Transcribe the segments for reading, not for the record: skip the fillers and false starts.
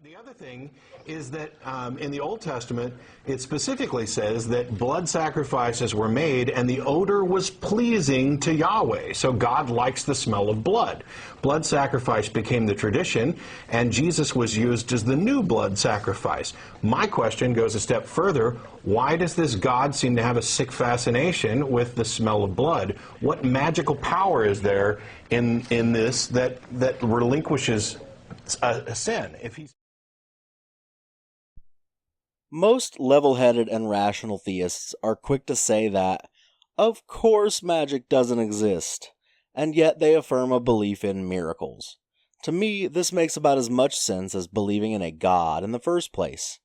The other thing is that in the Old Testament, it specifically says that blood sacrifices were made and the odor was pleasing to Yahweh. So God likes the smell of blood. Blood sacrifice became the tradition, and Jesus was used as the new blood sacrifice. My question goes a step further. Why does this God seem to have a sick fascination with the smell of blood? What magical power is there in this that relinquishes a sin? Most level-headed and rational theists are quick to say that, of course magic doesn't exist, and yet they affirm a belief in miracles. To me, this makes about as much sense as believing in a god in the first place.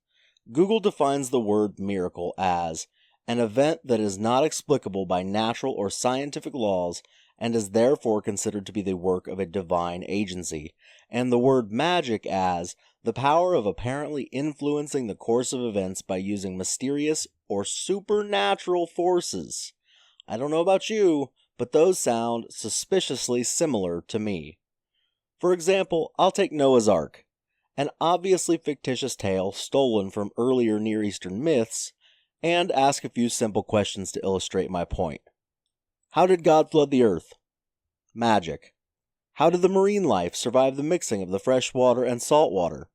Google defines the word miracle as an event that is not explicable by natural or scientific laws and is therefore considered to be the work of a divine agency, and the word magic as the power of apparently influencing the course of events by using mysterious or supernatural forces. I don't know about you, but those sound suspiciously similar to me. For example, I'll take Noah's Ark, an obviously fictitious tale stolen from earlier Near Eastern myths, and ask a few simple questions to illustrate my point. How did God flood the earth? Magic. How did the marine life survive the mixing of the fresh water and salt water?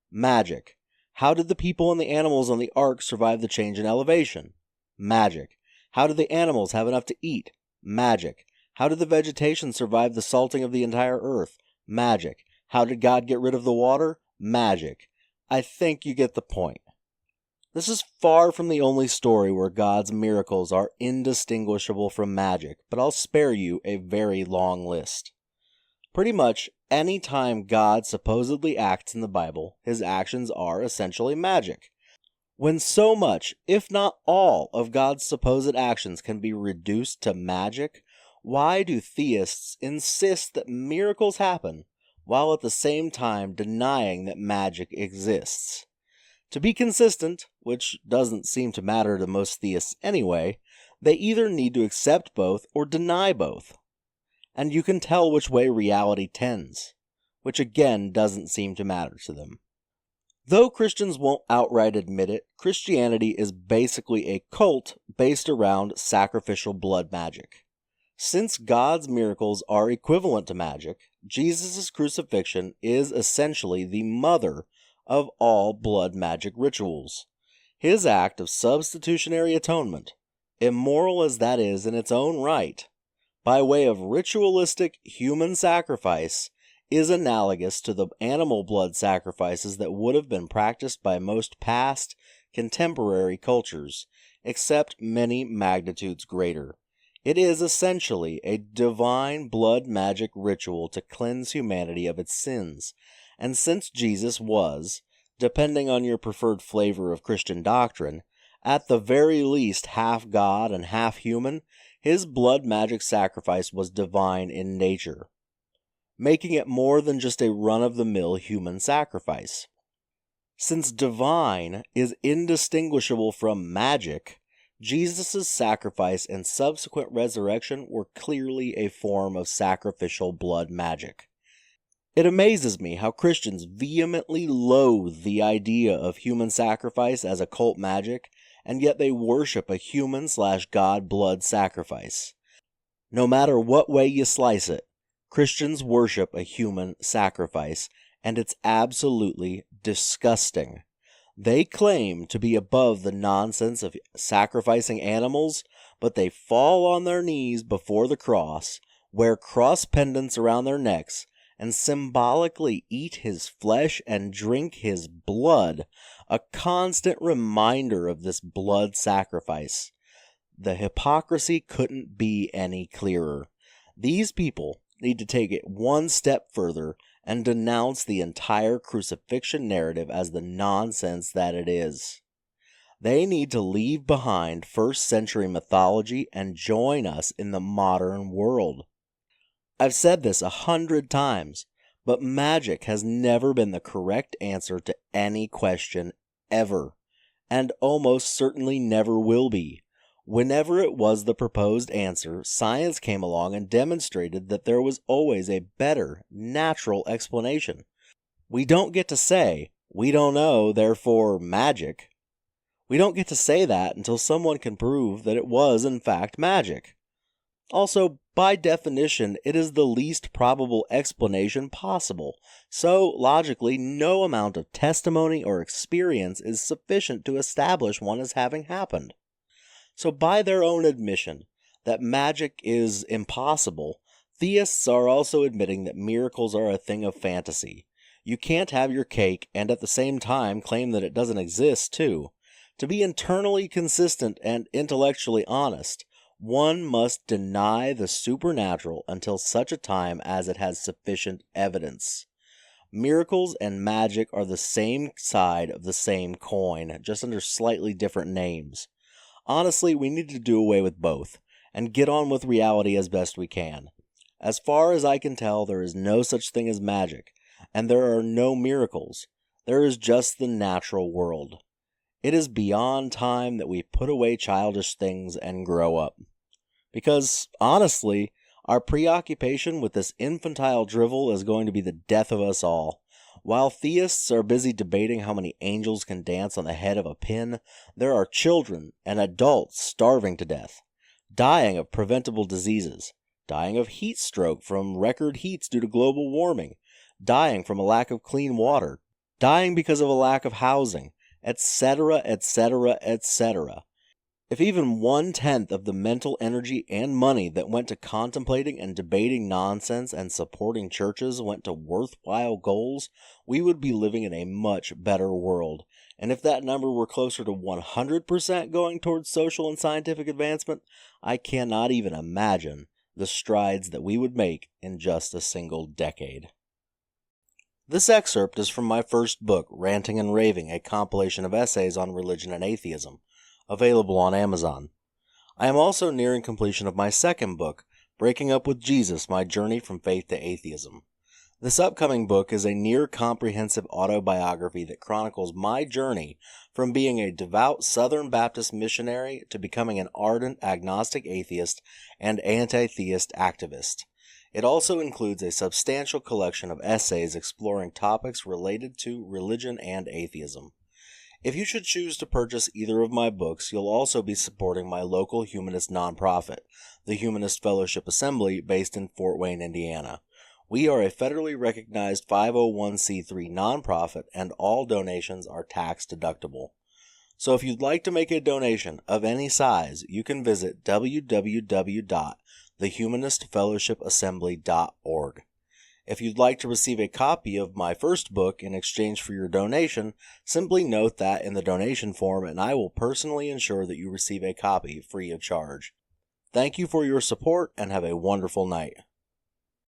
Magic. How did the people and the animals on the ark survive the change in elevation? Magic. How did the animals have enough to eat? Magic. How did the vegetation survive the salting of the entire earth? Magic. How did God get rid of the water? Magic. I think you get the point. This is far from the only story where God's miracles are indistinguishable from magic, but I'll spare you a very long list. Pretty much any time God supposedly acts in the Bible, his actions are essentially magic. When so much, if not all, of God's supposed actions can be reduced to magic, why do theists insist that miracles happen, while at the same time denying that magic exists? To be consistent, which doesn't seem to matter to most theists anyway, they either need to accept both or deny both. And you can tell which way reality tends, which again doesn't seem to matter to them. Though Christians won't outright admit it, Christianity is basically a cult based around sacrificial blood magic. Since God's miracles are equivalent to magic, Jesus' crucifixion is essentially the mother of all blood magic rituals. His act of substitutionary atonement, immoral as that is in its own right, by way of ritualistic human sacrifice, is analogous to the animal blood sacrifices that would have been practiced by most past, contemporary cultures, except many magnitudes greater. It is essentially a divine blood magic ritual to cleanse humanity of its sins, and since Jesus was, depending on your preferred flavor of Christian doctrine, at the very least half God and half human, his blood magic sacrifice was divine in nature, making it more than just a run-of-the-mill human sacrifice. Since divine is indistinguishable from magic, Jesus' sacrifice and subsequent resurrection were clearly a form of sacrificial blood magic. It amazes me how Christians vehemently loathe the idea of human sacrifice as occult magic, and yet they worship a human/God blood sacrifice. No matter what way you slice it, Christians worship a human sacrifice, and it's absolutely disgusting. They claim to be above the nonsense of sacrificing animals, but they fall on their knees before the cross, wear cross pendants around their necks, and symbolically eat his flesh and drink his blood, a constant reminder of this blood sacrifice. The hypocrisy couldn't be any clearer. These people need to take it one step further and denounce the entire crucifixion narrative as the nonsense that it is. They need to leave behind first-century mythology and join us in the modern world. I've said this 100 times, but magic has never been the correct answer to any question ever, and almost certainly never will be. Whenever it was the proposed answer, science came along and demonstrated that there was always a better, natural explanation. We don't get to say, "We don't know, therefore magic." We don't get to say that until someone can prove that it was in fact magic. Also, by definition, it is the least probable explanation possible, so logically no amount of testimony or experience is sufficient to establish one as having happened. So by their own admission that magic is impossible, theists are also admitting that miracles are a thing of fantasy. You can't have your cake and at the same time claim that it doesn't exist too. To be internally consistent and intellectually honest, one must deny the supernatural until such a time as it has sufficient evidence. Miracles and magic are the same side of the same coin, just under slightly different names. Honestly, we need to do away with both, and get on with reality as best we can. As far as I can tell, there is no such thing as magic, and there are no miracles. There is just the natural world. It is beyond time that we put away childish things and grow up. Because, honestly, our preoccupation with this infantile drivel is going to be the death of us all. While theists are busy debating how many angels can dance on the head of a pin, there are children and adults starving to death, dying of preventable diseases, dying of heat stroke from record heats due to global warming, dying from a lack of clean water, dying because of a lack of housing, etc., etc., etc. If even 1/10 of the mental energy and money that went to contemplating and debating nonsense and supporting churches went to worthwhile goals, we would be living in a much better world. And if that number were closer to 100% going towards social and scientific advancement, I cannot even imagine the strides that we would make in just a single decade. This excerpt is from my first book, Ranting and Raving, a compilation of essays on religion and atheism, available on Amazon. I am also nearing completion of my second book, Breaking Up with Jesus, My Journey from Faith to Atheism. This upcoming book is a near-comprehensive autobiography that chronicles my journey from being a devout Southern Baptist missionary to becoming an ardent agnostic atheist and anti-theist activist. It also includes a substantial collection of essays exploring topics related to religion and atheism. If you should choose to purchase either of my books, you'll also be supporting my local humanist nonprofit, the Humanist Fellowship Assembly, based in Fort Wayne, Indiana. We are a federally recognized 501c3 nonprofit, and all donations are tax deductible. So if you'd like to make a donation of any size, you can visit www.thehumanistfellowshipassembly.org. If you'd like to receive a copy of my first book in exchange for your donation, simply note that in the donation form, and I will personally ensure that you receive a copy free of charge. Thank you for your support, and have a wonderful night.